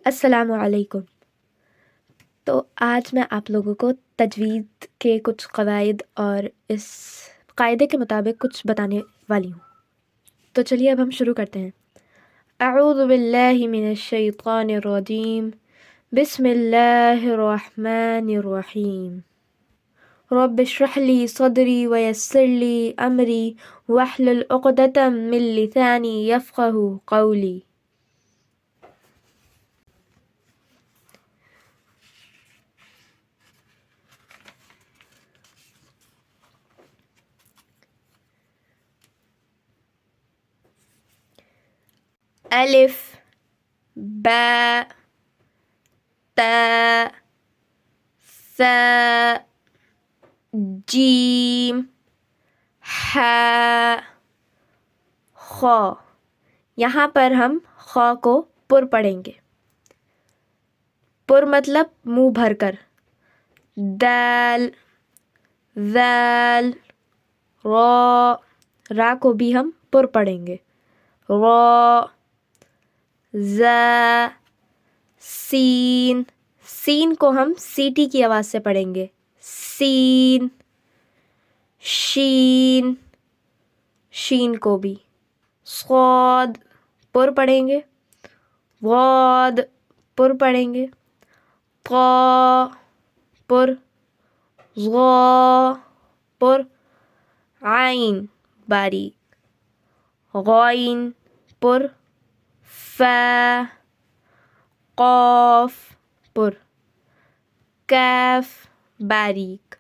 السلام علیکم۔ تو آج میں آپ لوگوں کو تجوید کے کچھ قواعد اور اس قاعدے کے مطابق کچھ بتانے والی ہوں۔ تو چلیے اب ہم شروع کرتے ہیں۔ اعوذ باللہ من الشیطان الرجیم، بسم اللہ الرحمن الرحیم۔ رب اشرح لی صدری ویسر لی امری واحلل عقدۃ من لسانی یفقہوا قولی۔ الف، با، تا، ثا، جیم، ہا، خا۔ یہاں پر ہم خا کو پر پڑھیں گے۔ پر مطلب منہ بھر کر۔ دال، ذال، را، را کو بھی ہم پر پڑھیں گے۔ را، زا، سین، سین کو ہم سیٹی کی آواز سے پڑھیں گے۔ سین، شین، شین کو بھی۔ صاد پر پڑھیں گے۔ غاد پر پڑھیں گے۔ قا پر، غا پر، عین باریک، غائن پر، فا، قاف پر، کاف باریک،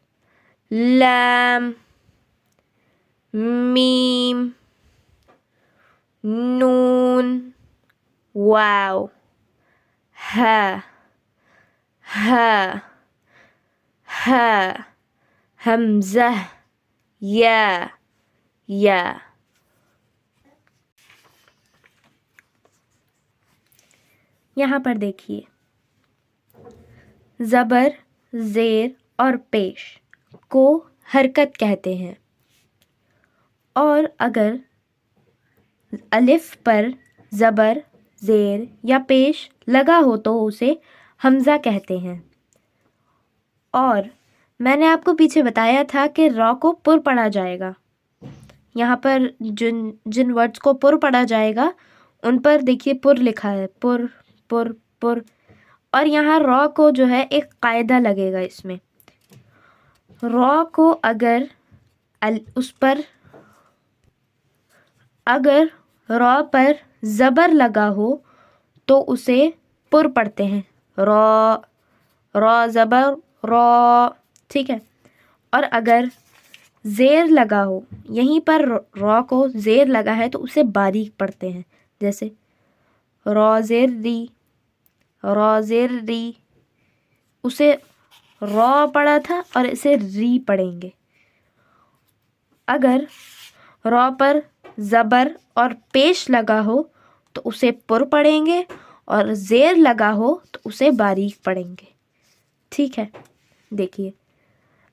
لام، میم، نون، واو، ہا، ہا، ہا، حمزہ، یا، یا۔ یہاں پر دیکھیے، زبر، زیر اور پیش کو حرکت کہتے ہیں، اور اگر الف پر زبر، زیر یا پیش لگا ہو تو اسے حمزہ کہتے ہیں۔ اور میں نے آپ کو پیچھے بتایا تھا کہ را کو پر پڑھا جائے گا۔ یہاں پر جن ورڈز کو پر پڑھا جائے گا ان پر دیکھیے پر لکھا ہے، پر پر پر۔ اور یہاں را کو جو ہے ایک قاعدہ لگے گا اس میں۔ را کو اگر را پر زبر لگا ہو تو اسے پر پڑھتے ہیں۔ را، را زبر را، ٹھیک ہے۔ اور اگر زیر لگا ہو، یہیں پر را کو زیر لگا ہے تو اسے باریک پڑھتے ہیں، جیسے را زیر ری، را زیر ری۔ اسے را پڑھا تھا اور اسے ری پڑھیں گے۔ اگر را پر زبر اور پیش لگا ہو تو اسے پر پڑھیں گے، اور زیر لگا ہو تو اسے باریک پڑھیں گے، ٹھیک ہے۔ دیکھیے،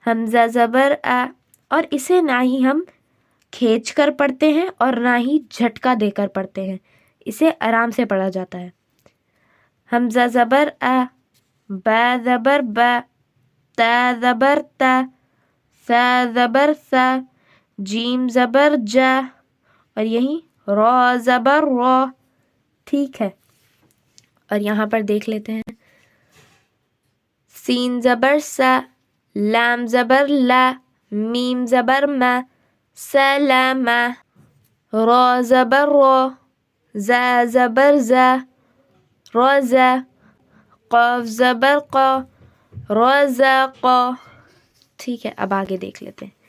حمزہ زبر آ، اور اسے نہ ہی ہم کھینچ کر پڑھتے ہیں اور نہ ہی جھٹکا دے کر پڑھتے ہیں، اسے آرام سے پڑھا جاتا ہے۔ حمزہ زبر آ، با زبر با، تا زبر تا، سا زبر سا، جیم زبر جا، اور یہیں را زبر را، ٹھیک ہے۔ اور یہاں پر دیکھ لیتے ہیں، سین زبر سا، لام زبر لا، میم زبر ما، سلامہ، را زبر را، زا زبر زا، رزا، قاف زبر قا، رزقا، ٹھیک ہے۔ اب آگے دیکھ لیتے ہیں۔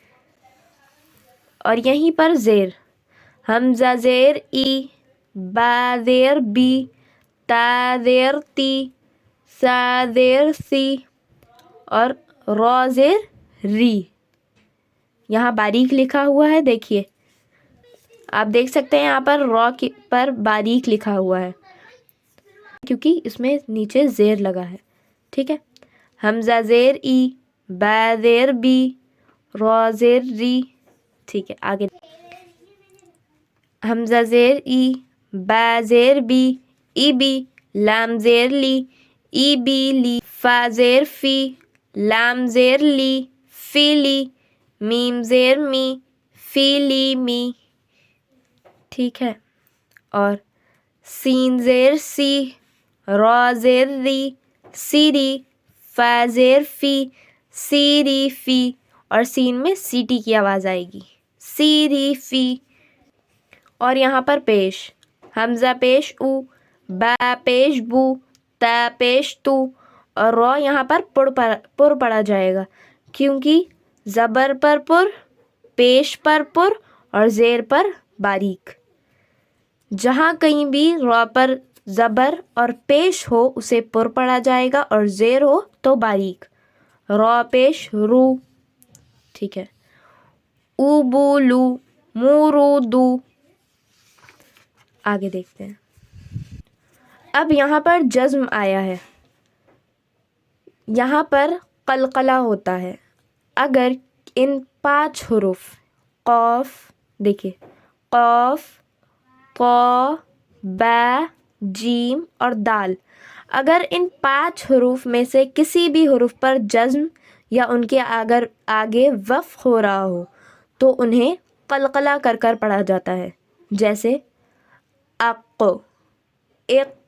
اور یہیں پر زیر، حمزہ زیر ای، با زیر بی، تا زیر تی، سا زیر سی، اور را زیر ری۔ یہاں باریک لکھا ہوا ہے، دیکھیے، آپ دیکھ سکتے ہیں یہاں پر را پر باریک لکھا ہوا ہے کیونکہ اس میں نیچے زیر لگا ہے، ٹھیک ہے۔ حمزہ زیر ای، با زیر بی، را زیر ری، ٹھیک ہے۔ آگے حمزہ زیر ای، با زیر بی، ای بی، لام زیر لی، ای بی لی، فا زیر فی، لام زیر لی، فی لی، میم زیر می، فی لی می، ٹھیک ہے. اور سین زیر سی، را زیر ری، سی ری، فا زیر فی، سی ری فی، اور سین میں سی ٹی کی آواز آئے گی، سی ری فی. اور یہاں پر پیش، حمزہ پیش او، با پیش بو، تا پیش تو، اور را یہاں پر پر پڑا جائے گا کیونکہ زبر پر پر، پیش پر پر اور زیر پر باریک. جہاں کہیں بھی را پر زبر اور پیش ہو اسے پر پڑا جائے گا اور زیر ہو تو باریک. را پیش رو، ٹھیک ہے. او بو لو، مو رو دو. آگے دیکھتے ہیں. اب یہاں پر جزم آیا ہے، یہاں پر قلقلہ ہوتا ہے اگر ان 5 حروف قاف، دیکھیے قاف، طا، با، جیم اور دال، اگر ان 5 حروف میں سے کسی بھی حروف پر جزم یا ان کے اگر آگے وقف ہو رہا ہو تو انہیں قلقلہ کر کر پڑھا جاتا ہے. جیسے اق، اق،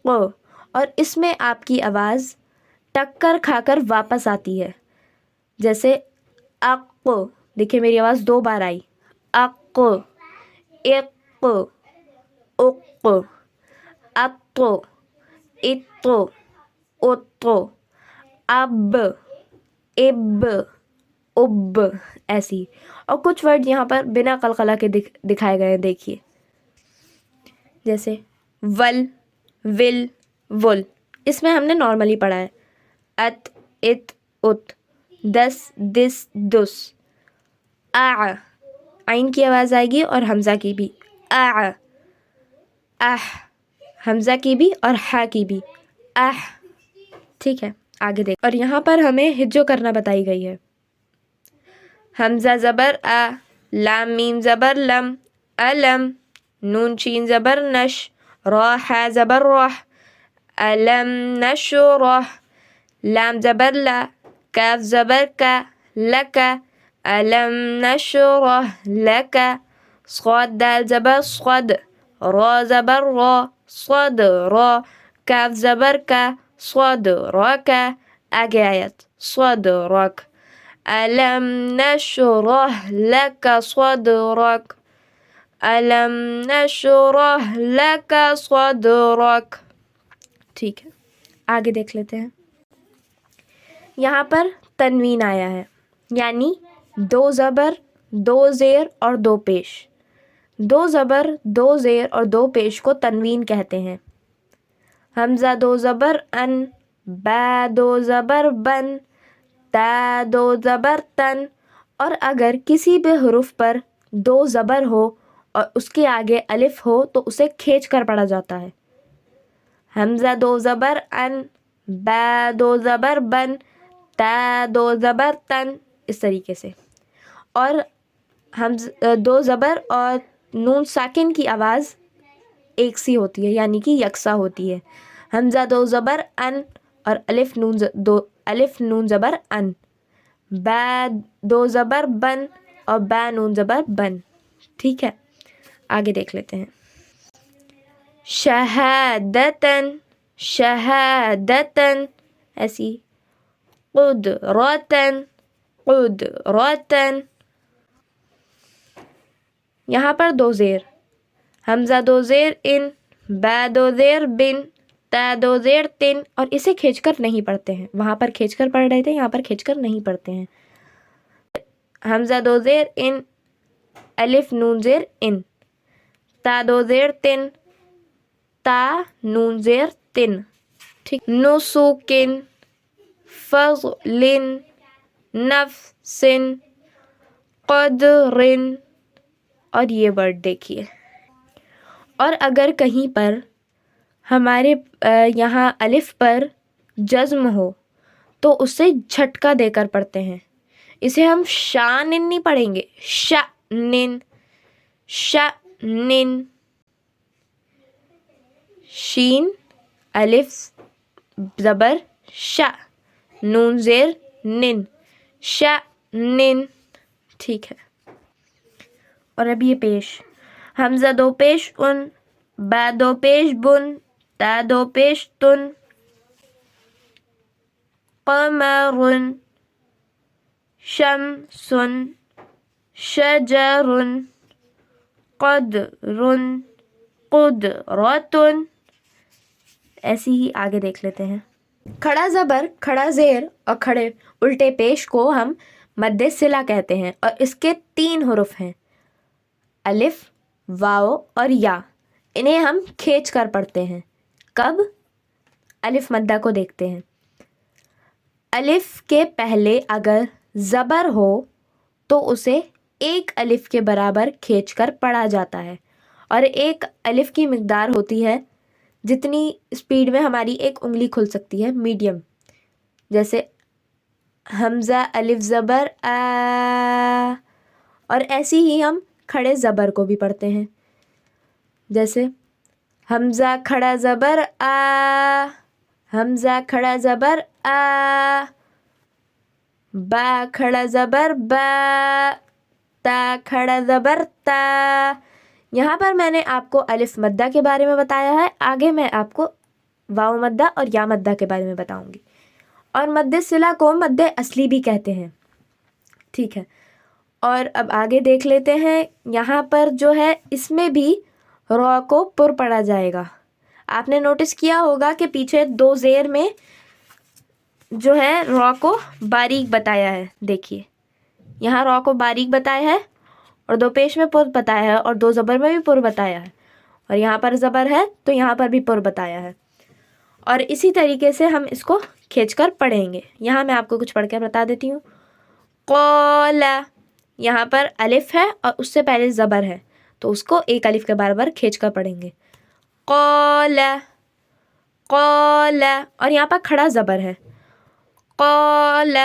اور اس میں آپ کی آواز ٹکر کھا کر واپس آتی ہے. جیسے اق، دیکھیے میری آواز 2 بار آئی، اق، اق، اق، اط، اط، اط، اب، اب، اب، ایسی. اور کچھ ورڈ یہاں پر بنا قلقلہ کے دکھائے گئے ہیں، دیکھیے جیسے ول، ول، ول، اس میں ہم نے نارملی پڑھا ہے. ات، ات، ات، دس، دس، دس. آ، عین کی آواز آئے گی اور حمزہ کی بھی، آ، اح، حمزہ کی بھی اور ہا کی بھی، اح، ٹھیک ہے. آگے دیکھ. اور یہاں پر ہمیں ہجو کرنا بتائی گئی ہے. حمزہ زبر آ، لام میم زبر لم، علم، نون شین زبر نش، را ہا زبر رح، علم نشرح، لام زبر لا، کاف زبر کا، لکا، علم نشرح لکا، صاد دال زبر صد، را زبر را، صد را، کاف زبر کا، صد رکا. آگے آیت صد رک، علم نشرح لک صدرک، علم نشرح لک صدرک، ٹھیک ہے. آگے دیکھ لیتے ہیں. یہاں پر تنوین آیا ہے، یعنی 2 زبر، 2 زیر اور 2 پیش. 2 زبر، 2 زیر اور 2 پیش کو تنوین کہتے ہیں. حمزہ 2 زبر ان، با 2 زبر بن، تا 2 زبر تن. اور اگر کسی بھی حرف پر 2 زبر ہو اور اس کے آگے الف ہو تو اسے کھینچ کر پڑھا جاتا ہے. حمزہ 2 زبر ان، با 2 زبر بن، تا 2 زبر تن، اس طریقے سے. اور 2 زبر اور نون ساکن کی آواز ایک سی ہوتی ہے، یعنی کہ یکساں ہوتی ہے. حمزہ 2 زبر ان اور الف نون زبر ان، با 2 زبر بن اور با نون زبر بن، ٹھیک ہے. آگے دیکھ لیتے ہیں. شہادتن، شہادتن، ایسی. قدرتن، قدرتن. یہاں پر 2 زیر، حمزہ 2 زیر ان، با 2 زیر بن، تا 2 زیر تن. اور اسے کھینچ کر نہیں پڑھتے ہیں، وہاں پر کھینچ کر پڑھ رہے تھے، یہاں پر کھینچ کر نہیں پڑھتے ہیں. حمزہ 2 زیر ان، الف نون زیر ان، تا 2 زیر تن، تا نون زیر تن، ٹھیک. نسکن، فضلن، نفسن، قدرن. اور یہ ورڈ دیکھیے. اور اگر کہیں پر ہمارے یہاں الف پر جزم ہو تو اسے جھٹکا دے کر پڑھتے ہیں. اسے ہم شانن نہیں پڑھیں گے، شانن، شانن. شین الف زبر شا، نون زیر نن، شا نن، ٹھیک ہے. اور اب یہ پیش، حمزہ دو پیش ان، با دو پیش بن، تا دو پیش تن، قمر شمس شجر قدر قدرت. ایسی ہی آگے دیکھ لیتے ہیں. کھڑا زبر، کھڑا زیر اور کھڑے الٹے پیش کو ہم مد صلہ کہتے ہیں، اور اس کے 3 حروف ہیں، الف، واو اور یا. انہیں ہم کھینچ کر پڑھتے ہیں. کب؟ الف مدہ کو دیکھتے ہیں. الف کے پہلے اگر زبر ہو تو اسے ایک الف کے برابر کھینچ کر پڑھا جاتا ہے، اور ایک الف کی مقدار ہوتی ہے جتنی اسپیڈ میں ہماری ایک انگلی کھل سکتی ہے، میڈیم. جیسے حمزہ الف زبر آ، اور ایسی ہی ہم کھڑے زبر کو بھی پڑھتے ہیں. جیسے حمزہ کھڑا زبر آ، حمزہ کھڑا زبر آ، با کھڑا زبر با، تا کھڑا زبر تا. یہاں پر میں نے آپ کو الف مدہ کے بارے میں بتایا ہے، آگے میں آپ کو واو مدہ اور یا مدہ کے بارے میں بتاؤں گی. اور مد صلہ کو مد اصلی بھی کہتے ہیں، ٹھیک ہے. اور اب آگے دیکھ لیتے ہیں. یہاں پر جو ہے اس میں بھی را کو پر پڑھا جائے گا. آپ نے نوٹس کیا ہوگا کہ پیچھے 2 زیر میں جو ہے را کو باریک بتایا ہے. دیکھیے یہاں را کو باریک بتایا ہے، اور 2 پیش میں پر بتایا ہے، اور 2 زبر میں بھی پر بتایا ہے، اور یہاں پر زبر ہے تو یہاں پر بھی پر بتایا ہے. اور اسی طریقے سے ہم اس کو کھینچ کر پڑھیں گے. یہاں میں آپ کو کچھ پڑھ کے بتا دیتی ہوں. قال، یہاں پر الف ہے اور اس سے پہلے زبر ہے، تو اس کو ایک الف کے برابر کھینچ کر پڑھیں گے. قال قال، اور یہاں پر کھڑا زبر ہے. قال،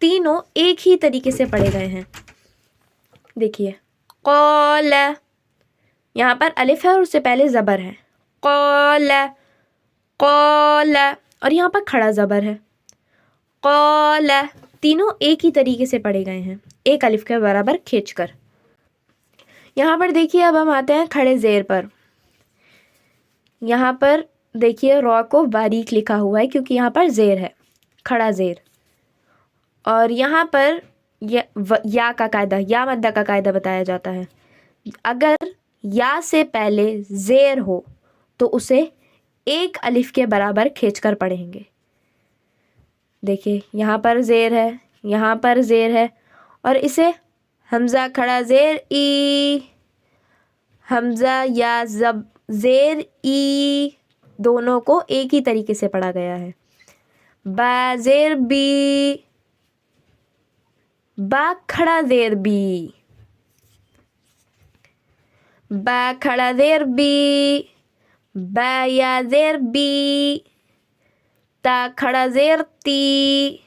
تینوں ایک ہی طریقے سے پڑھے گئے ہیں. دیکھیے قال، یہاں پر الف ہے اور اس سے پہلے زبر ہے. قال قال، اور یہاں پر کھڑا زبر ہے. قال، تینوں ایک ہی طریقے سے پڑھے گئے ہیں، ایک الف کے برابر کھینچ کر. یہاں پر دیکھیے اب ہم آتے ہیں کھڑے زیر پر. یہاں پر دیکھیے را کو باریک لکھا ہوا ہے کیونکہ یہاں پر زیر ہے، کھڑا زیر. اور یہاں پر یا کا قاعدہ، یا مدہ کا قاعدہ بتایا جاتا ہے. اگر یا سے پہلے زیر ہو تو اسے ایک الف کے برابر کھینچ کر پڑھیں گے. دیکھیے یہاں پر زیر ہے، یہاں پر زیر ہے، اور اسے حمزہ کھڑا زیر ای، حمزہ یا زیر ای، دونوں کو ایک ہی طریقے سے پڑھا گیا ہے. با زیر بی، با کھڑا زیر بی، با کھڑا زیر بی، با یا زیر بی، تا کھڑا زیر تی،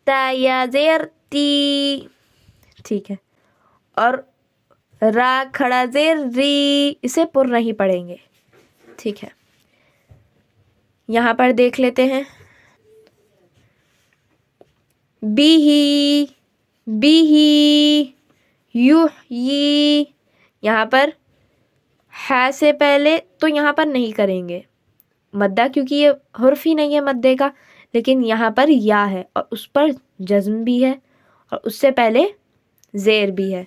تا یا زیر تی، ٹھیک ہے. اور را کھڑا زیر ری، اسے پر نہیں پڑھیں گے، ٹھیک ہے. یہاں پر دیکھ لیتے ہیں. بی ہی، بی ہی، یحیی، یہاں پر ہے سے پہلے تو یہاں پر نہیں کریں گے مدہ کیونکہ یہ حرف ہی نہیں ہے مدے کا، لیکن یہاں پر یا ہے اور اس پر جزم بھی ہے اور اس سے پہلے زیر بھی ہے.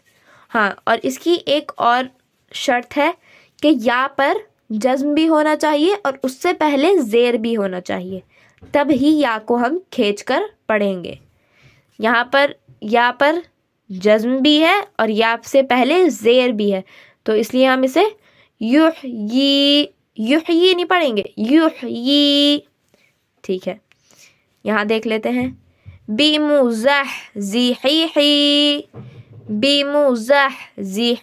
ہاں، اور اس کی ایک اور شرط ہے کہ یا پر جزم بھی ہونا چاہیے اور اس سے پہلے زیر بھی ہونا چاہیے، تب ہی یا کو ہم کھینچ کر پڑھیں گے. یہاں پر یا پر جزم بھی ہے اور یا سے پہلے زیر بھی ہے، تو اس لیے ہم اسے یحیی، یحیی نہیں پڑھیں گے، یحیی، ٹھیک ہے. یہاں دیکھ لیتے ہیں. بمزحزحی، بمزحزحی،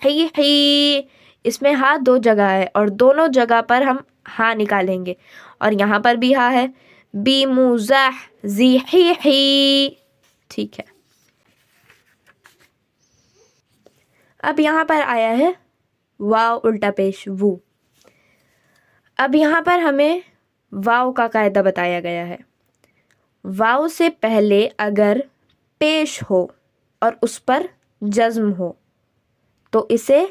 اس میں ہاں 2 جگہ ہے اور دونوں جگہ پر ہم ہاں نکالیں گے، اور یہاں پر بھی ہاں ہے. بمزحزحی، ٹھیک ہے. اب یہاں پر آیا ہے واو الٹا پیش وو. اب یہاں پر ہمیں واو کا قاعدہ بتایا گیا ہے. واو سے پہلے اگر پیش ہو اور اس پر جزم ہو تو اسے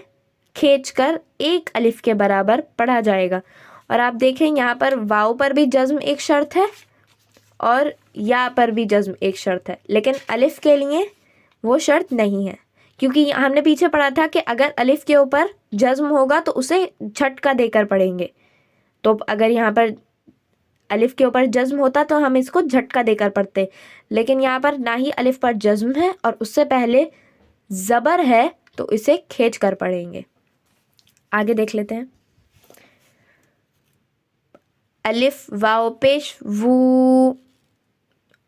کھینچ کر ایک الف کے برابر پڑھا جائے گا. اور آپ دیکھیں یہاں پر واو پر بھی جزم ایک شرط ہے اور یا پر بھی جزم ایک شرط ہے، لیکن الف کے لیے وہ شرط نہیں ہے، کیونکہ ہم نے پیچھے پڑھا تھا کہ اگر الف کے اوپر جزم ہوگا تو اسے جھٹکا دے کر پڑھیں گے. تو اگر یہاں پر الف کے اوپر جزم ہوتا تو ہم اس کو جھٹکا دے کر پڑھتے، لیکن یہاں پر نہ ہی الف پر جزم ہے اور اس سے پہلے زبر ہے تو اسے کھینچ کر پڑھیں گے. آگے دیکھ لیتے ہیں. الف واو پیش وو،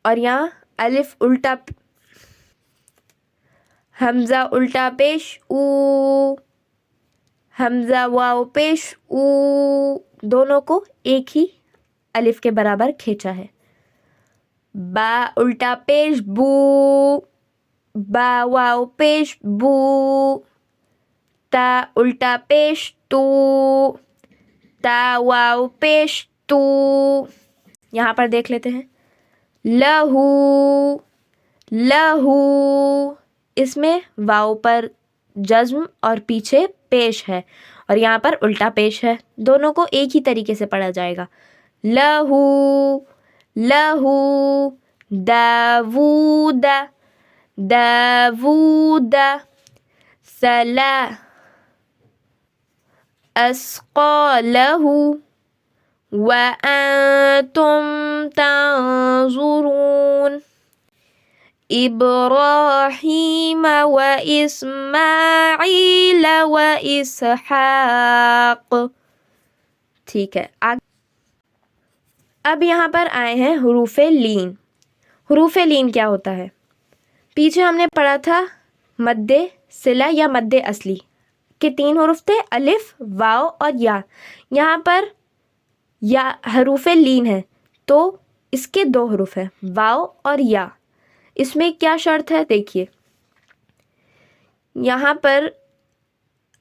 اور یہاں الف الٹا حمزہ الٹا پیش او، حمزہ واو پیش او، دونوں کو ایک ہی الف کے برابر کھینچا ہے. با الٹا پیش بو، با واو پیش بو، تا الٹا پیش تو، تا واو پیش تو. یہاں پر دیکھ لیتے ہیں. لہو، لہو، اس میں واو پر جزم اور پیچھے پیش ہے اور یہاں پر الٹا پیش ہے، دونوں کو ایک ہی طریقے سے پڑھا جائے گا. لہو، لہو، داوود، داوود، سلا اسقى له وأنتم تنظرون. إبراهيم وإسماعيل وإسحاق. ٹھیک ہے. اب یہاں پر آئے ہیں حروف لین. حروف لین کیا ہوتا ہے؟ پیچھے ہم نے پڑھا تھا مد صلہ یا مد اصلی کے 3 حروف تھے، الف، واو اور یا. یہاں پر یا حروف لین ہے تو اس کے 2 حروف ہیں، واو اور یا. اس میں کیا شرط ہے دیکھیے، یہاں پر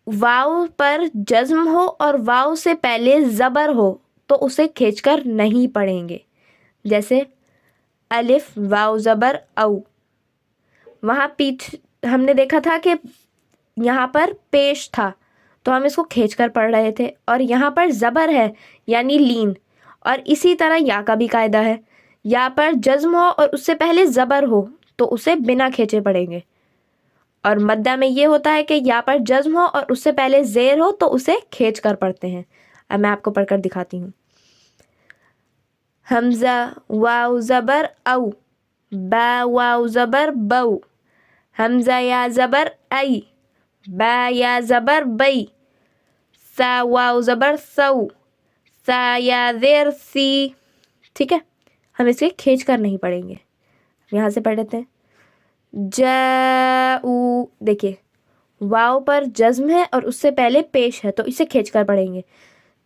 واو پر جزم ہو اور واو سے پہلے زبر ہو تو اسے کھینچ کر نہیں پڑھیں گے. جیسے الف واو زبر او، وہاں ہم نے دیکھا تھا کہ یہاں پر پیش تھا تو ہم اس کو کھینچ کر پڑھ رہے تھے، اور یہاں پر زبر ہے یعنی لین. اور اسی طرح یا کا بھی قاعدہ ہے، یا پر جزم ہو اور اس سے پہلے زبر ہو تو اسے بنا کھینچے پڑھیں گے. اور مدہ میں یہ ہوتا ہے کہ یا پر جزم ہو اور اس سے پہلے زیر ہو تو اسے کھینچ کر پڑھتے ہیں. اب میں آپ کو پڑھ کر دکھاتی ہوں. حمزہ واو زبر او، با واو زبر بو، حمزہ یا زبر ای، با یا زبر بئی، سا واو زبر سو، سا یا زیر سی. ٹھیک ہے، ہم اسے کھینچ کر نہیں پڑھیں گے. یہاں سے پڑھ لیتے ہیں. جاؤ، دیکھیے واو پر جزم ہے اور اس سے پہلے پیش ہے تو اسے کھینچ کر پڑھیں گے.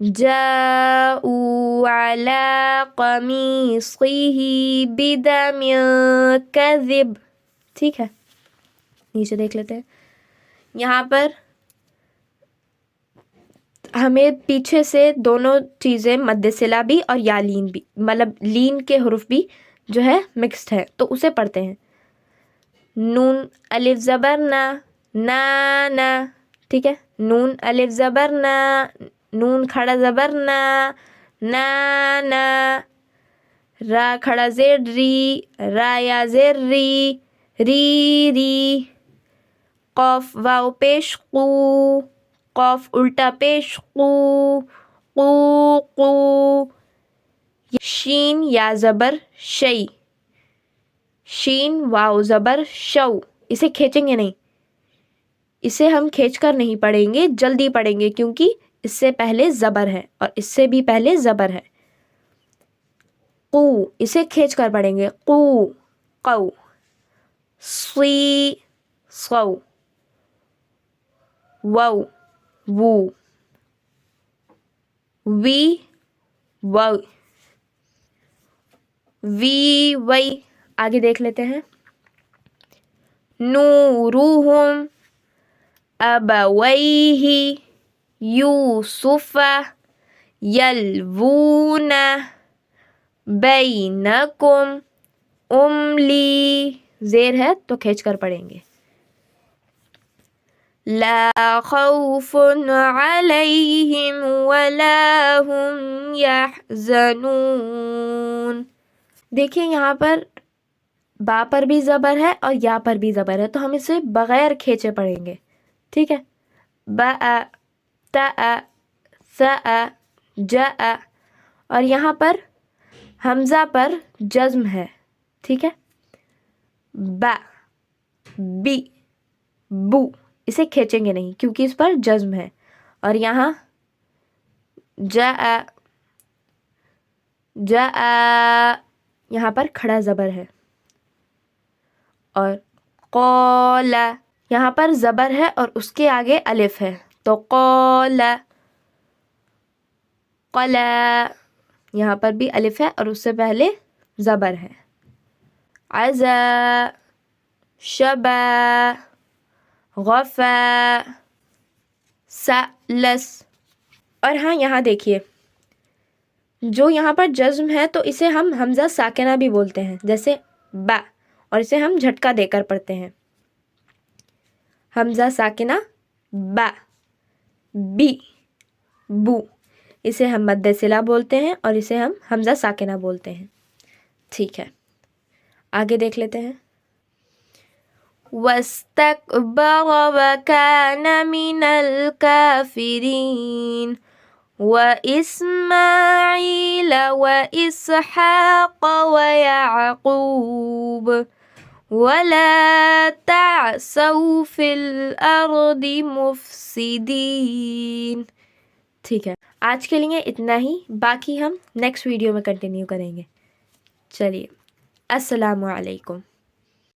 جاؤ علی قمیصہ بدم کذب. ٹھیک ہے، نیچے دیکھ لیتے ہیں. یہاں پر ہمیں پیچھے سے دونوں چیزیں مد صلہ بھی اور یا لین بھی، مطلب لین کے حروف بھی جو ہے مکسڈ ہے تو اسے پڑھتے ہیں. نون الف زبر نا، نا نا. ٹھیک ہے، نون الف زبر نا، نون کھڑا زبر نا، نا نا. را کھڑا زیر ری، را یا زیر ری، ری ری. قاف واو پیش قو، قاف الٹا پیش قو، قو قو. شین یا زبر شی، شین واو زبر شو. اسے کھینچیں گے نہیں، اسے ہم کھینچ کر نہیں پڑھیں گے، جلدی پڑھیں گے کیونکہ اس سے پہلے زبر ہے اور اس سے بھی پہلے زبر ہے. قو، اسے کھینچ کر پڑھیں گے. قو قو. صی صو، وو وو، وی وو، وی وی. آگے دیکھ لیتے ہیں. نورہم ابویہ یوسف یلوون بینکم املی زیر ہے تو کھینچ کر پڑھیں گے. لا خوف علیہم ولا هم یحزنون. دیکھیے یہاں پر با پر بھی زبر ہے اور یا پر بھی زبر ہے تو ہم اسے بغیر کھینچے پڑھیں گے. ٹھیک ہے. با تا سا جا اور یہاں پر حمزہ پر جزم ہے. ٹھیک ہے. با بی بو اسے کھینچیں گے نہیں کیونکہ اس پر جزم ہے. اور یہاں جا جا یہاں پر کھڑا زبر ہے. اور قال یہاں پر زبر ہے اور اس کے آگے الف ہے تو قال قلا یہاں پر بھی الف ہے اور اس سے پہلے زبر ہے. عزا شبا غفا سلس. اور ہاں یہاں دیکھیے جو یہاں پر جزم ہے تو اسے ہم حمزہ ساکنہ بھی بولتے ہیں جیسے با اور اسے ہم جھٹکا دے کر پڑھتے ہیں. حمزہ ساکنہ با بی بو اسے ہم مد صلہ بولتے ہیں اور اسے ہم حمزہ ساکنہ بولتے ہیں. ٹھیک ہے آگے دیکھ لیتے ہیں. وَاسْتَكْبَرَ وَكَانَ مِنَ الْكَافِرِينَ وَإِسْمَاعِيلَ وَإِسْحَاقَ وَيَعْقُوبَ وَلَا تَعْثَوْا فِي الْأَرْضِ مُفْسِدِينَ. ٹھیک ہے آج کے لیے اتنا ہی. باقی ہم نیکسٹ ویڈیو میں کنٹینیو کریں گے. چلیے السلام علیکم.